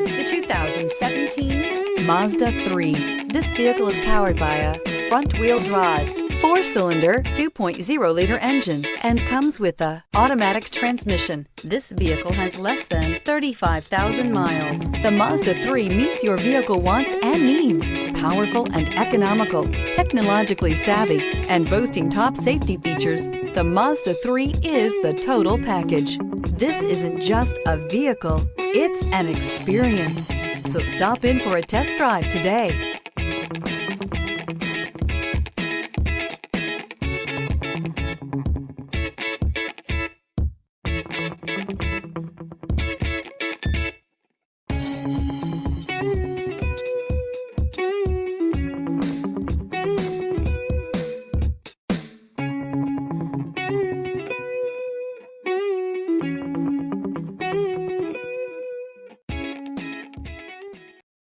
drive the 2017 Mazda 3. This vehicle is powered by a front-wheel drive, 4-cylinder, 2.0-liter engine, and comes with a automatic transmission. This vehicle has less than 35,000 miles. The Mazda 3 meets your vehicle wants and needs. Powerful and economical, technologically savvy, and boasting top safety features, the Mazda 3 is the total package. This isn't just a vehicle, it's an experience. So stop in for a test drive today.